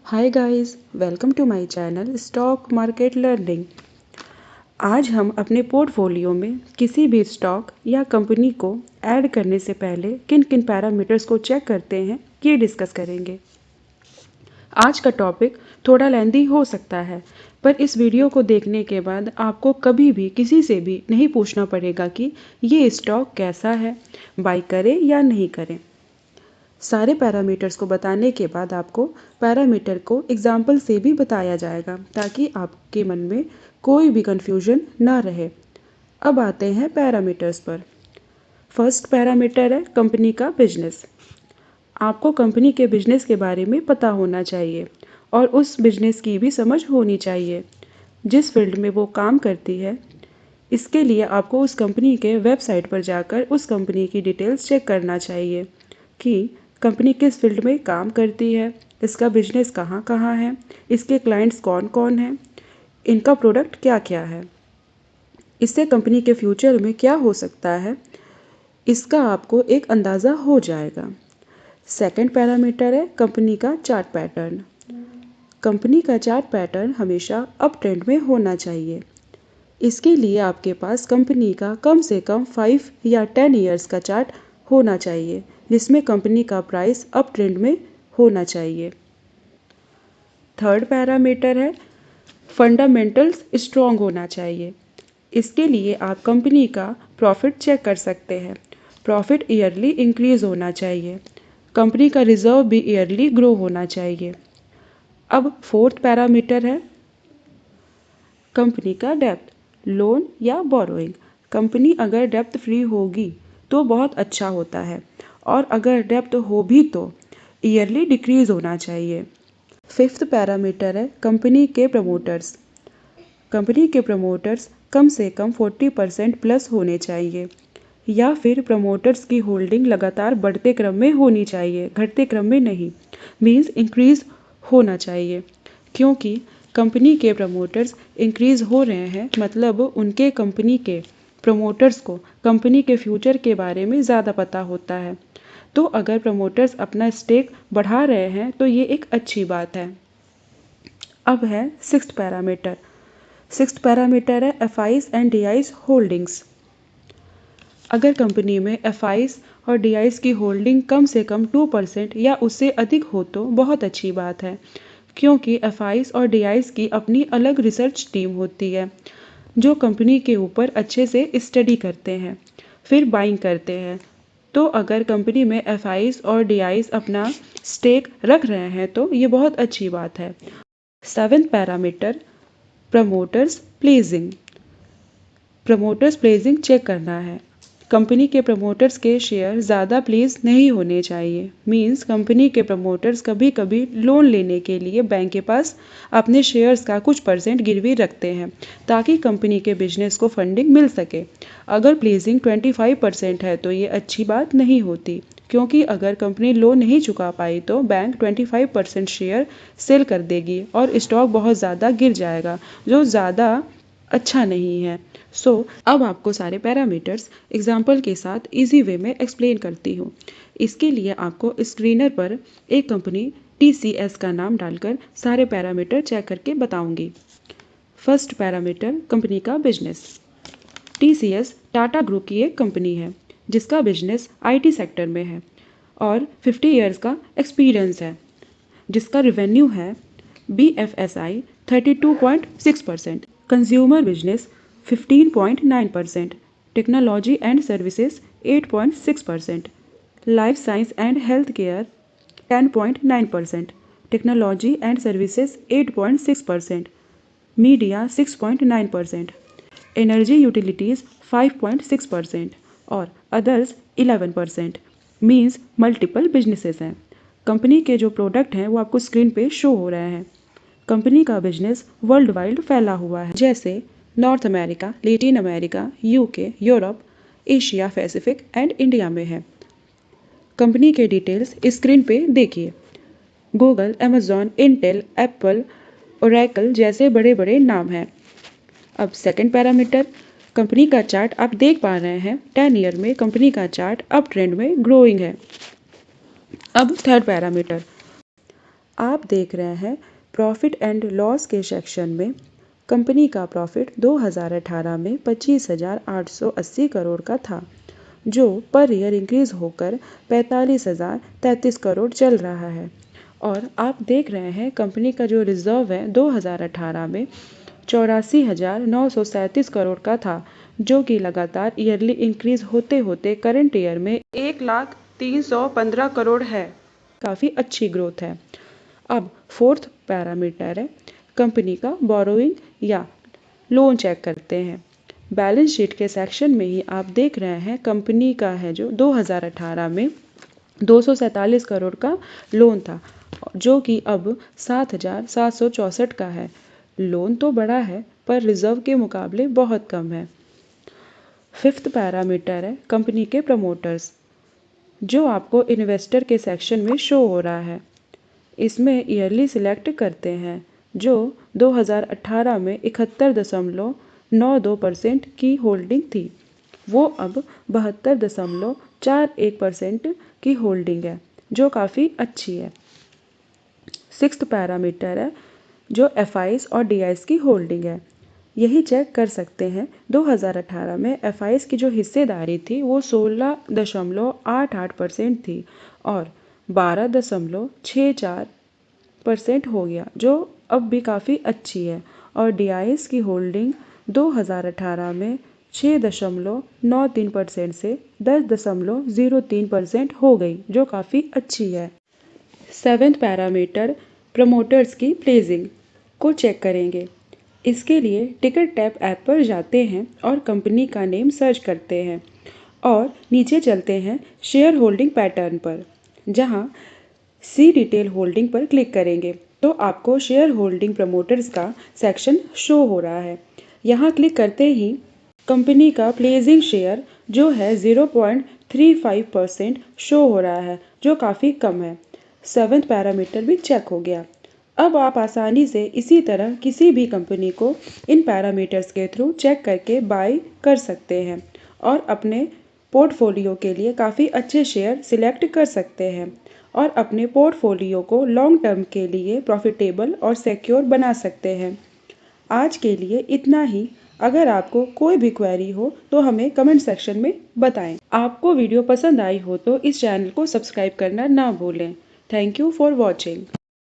Hi guys, welcome to my channel stock market learning. आज हम अपने पोर्टफोलियो में किसी भी स्टॉक या कंपनी को ऐड करने से पहले किन किन पैरामीटर्स को चेक करते हैं ये डिस्कस करेंगे। आज का टॉपिक थोड़ा लेंदी हो सकता है, पर इस वीडियो को देखने के बाद आपको कभी भी किसी से भी नहीं पूछना पड़ेगा कि ये स्टॉक कैसा है, बाई करें या नहीं करें। सारे पैरामीटर्स को बताने के बाद आपको पैरामीटर को एग्जाम्पल से भी बताया जाएगा ताकि आपके मन में कोई भी कन्फ्यूजन ना रहे। अब आते हैं पैरामीटर्स पर। फर्स्ट पैरामीटर है कंपनी का बिजनेस। आपको कंपनी के बिजनेस के बारे में पता होना चाहिए और उस बिजनेस की भी समझ होनी चाहिए जिस फील्ड में वो काम करती है। इसके लिए आपको उस कंपनी के वेबसाइट पर जाकर उस कंपनी की डिटेल्स चेक करना चाहिए कि कंपनी किस फील्ड में काम करती है, इसका बिजनेस कहाँ कहाँ है, इसके क्लाइंट्स कौन कौन हैं, इनका प्रोडक्ट क्या क्या है, इससे कंपनी के फ्यूचर में क्या हो सकता है, इसका आपको एक अंदाज़ा हो जाएगा। सेकंड पैरामीटर है कंपनी का चार्ट पैटर्न। कंपनी का चार्ट पैटर्न हमेशा अप ट्रेंड में होना चाहिए। इसके लिए आपके पास कंपनी का कम से कम 5 या 10 ईयर्स का चार्ट होना चाहिए जिसमें कंपनी का प्राइस अप ट्रेंड में होना चाहिए। थर्ड पैरामीटर है फंडामेंटल्स स्ट्रॉन्ग होना चाहिए। इसके लिए आप कंपनी का प्रॉफिट चेक कर सकते हैं। प्रॉफिट ईयरली इंक्रीज होना चाहिए। कंपनी का रिजर्व भी ईयरली ग्रो होना चाहिए। अब फोर्थ पैरामीटर है कंपनी का डेप्थ, लोन या बोरोइंग। कंपनी अगर डेप्थ फ्री होगी तो बहुत अच्छा होता है और अगर डेप्थ हो भी तो ईयरली डिक्रीज होना चाहिए। फिफ्थ पैरामीटर है कंपनी के प्रमोटर्स। कंपनी के प्रमोटर्स कम से कम 40% प्लस होने चाहिए या फिर प्रमोटर्स की होल्डिंग लगातार बढ़ते क्रम में होनी चाहिए, घटते क्रम में नहीं। मीन्स इंक्रीज होना चाहिए, क्योंकि कंपनी के प्रमोटर्स इंक्रीज हो रहे हैं मतलब उनके कंपनी के प्रमोटर्स को कंपनी के फ्यूचर के बारे में ज़्यादा पता होता है। तो अगर प्रमोटर्स अपना स्टेक बढ़ा रहे हैं तो ये एक अच्छी बात है। अब है सिक्स्थ पैरामीटर। सिक्स्थ पैरामीटर है एफआईज एंड डीआईज होल्डिंग्स। अगर कंपनी में एफआईज और डीआईज की होल्डिंग कम से कम 2% या उससे अधिक हो तो बहुत अच्छी बात है, क्योंकि एफआईज और डीआईज की अपनी अलग रिसर्च टीम होती है जो कंपनी के ऊपर अच्छे से स्टडी करते हैं फिर बाइंग करते हैं। तो अगर कंपनी में एफआईज और डीआईज अपना स्टेक रख रहे हैं तो ये बहुत अच्छी बात है। Seventh parameter promoters pledging. Promoters pledging check करना है। कंपनी के प्रमोटर्स के शेयर ज़्यादा प्लेस नहीं होने चाहिए। मींस कंपनी के प्रमोटर्स कभी कभी लोन लेने के लिए बैंक के पास अपने शेयर्स का कुछ परसेंट गिरवी रखते हैं ताकि कंपनी के बिजनेस को फंडिंग मिल सके। अगर प्लेजिंग 25% है तो ये अच्छी बात नहीं होती, क्योंकि अगर कंपनी लोन नहीं चुका पाई तो बैंक 25% शेयर सेल कर देगी और स्टॉक बहुत ज़्यादा गिर जाएगा, जो ज़्यादा अच्छा नहीं है। अब आपको सारे पैरामीटर्स एग्जाम्पल के साथ इजी वे में एक्सप्लेन करती हूँ। इसके लिए आपको स्क्रीनर पर एक कंपनी TCS का नाम डालकर सारे पैरामीटर चेक करके बताऊंगी। फर्स्ट पैरामीटर कंपनी का बिजनेस। TCS टाटा ग्रुप की एक कंपनी है जिसका बिजनेस IT सेक्टर में है और 50 इयर्स का एक्सपीरियंस है, जिसका रिवेन्यू है BFSI 32.6%, consumer business 15.9%, technology and services 8.6%, life science and health care 10.9%, technology and services 8.6%, media 6.9%, energy utilities 5.6% और अदर्स 11%। मीन्स मल्टीपल बिजनेसेस हैं। कंपनी के जो प्रोडक्ट हैं वो आपको स्क्रीन पे शो हो रहे हैं। कंपनी का बिजनेस वर्ल्ड वाइड फैला हुआ है, जैसे north America, Latin America, UK, Europe, Asia Pacific and India में है। कंपनी के डिटेल्स स्क्रीन पे देखिए। Google, Amazon, Intel, Apple, Oracle जैसे बड़े बड़े नाम हैं। अब सेकंड पैरामीटर कंपनी का चार्ट आप देख पा रहे हैं। 10 ईयर में कंपनी का चार्ट अप ट्रेंड में ग्रोइंग है। अब थर्ड पैरामीटर आप देख रहे हैं प्रॉफिट एंड लॉस के सेक्शन में कंपनी का प्रॉफिट 2018 में 25,880 करोड़ का था, जो पर ईयर इंक्रीज होकर 45,033 करोड़ चल रहा है। और आप देख रहे हैं कंपनी का जो रिजर्व है 2018 में 84,937 करोड़ का था, जो कि लगातार ईयरली इंक्रीज होते होते करंट ईयर में 1,03,15 करोड़ है। काफ़ी अच्छी ग्रोथ है। अब फोर्थ पैरामीटर है कंपनी का बोरोइंग या लोन चेक करते हैं। बैलेंस शीट के सेक्शन में ही आप देख रहे हैं कंपनी का है जो 2018 में 247 करोड़ का लोन था, जो कि अब 7,764 का है। लोन तो बड़ा है पर रिजर्व के मुकाबले बहुत कम है। फिफ्थ पैरामीटर है कंपनी के प्रमोटर्स, जो आपको इन्वेस्टर के सेक्शन में शो हो रहा है। इसमें ईयरली सिलेक्ट करते हैं, जो 2018 में 71.92% की होल्डिंग थी, वो अब 72.41% की होल्डिंग है, जो काफ़ी अच्छी है। सिक्स्थ पैरामीटर है जो एफआईज और डीआईज की होल्डिंग है। यही चेक कर सकते हैं 2018 में एफआईज की जो हिस्सेदारी थी वो 16.88% थी और 12.64% हो गया, जो अब भी काफ़ी अच्छी है। और डीआईएस की होल्डिंग 2018 में 6.93% से 10.03% हो गई, जो काफ़ी अच्छी है। सेवेंथ पैरामीटर प्रमोटर्स की प्लेजिंग को चेक करेंगे। इसके लिए टिकट टैप ऐप पर जाते हैं और कंपनी का नेम सर्च करते हैं और नीचे चलते हैं शेयर होल्डिंग पैटर्न पर, जहां सी डिटेल होल्डिंग पर क्लिक करेंगे तो आपको शेयर होल्डिंग प्रमोटर्स का सेक्शन शो हो रहा है। यहां क्लिक करते ही कंपनी का प्लेजिंग शेयर जो है 0.35% शो हो रहा है, जो काफ़ी कम है। सेवेंथ पैरामीटर भी चेक हो गया। अब आप आसानी से इसी तरह किसी भी कंपनी को इन पैरामीटर्स के थ्रू चेक करके बाय कर सकते हैं और अपने पोर्टफोलियो के लिए काफ़ी अच्छे शेयर सिलेक्ट कर सकते हैं और अपने पोर्टफोलियो को लॉन्ग टर्म के लिए प्रॉफिटेबल और सिक्योर बना सकते हैं। आज के लिए इतना ही। अगर आपको कोई भी क्वेरी हो तो हमें कमेंट सेक्शन में बताएं। आपको वीडियो पसंद आई हो तो इस चैनल को सब्सक्राइब करना ना भूलें। Thank you for watching.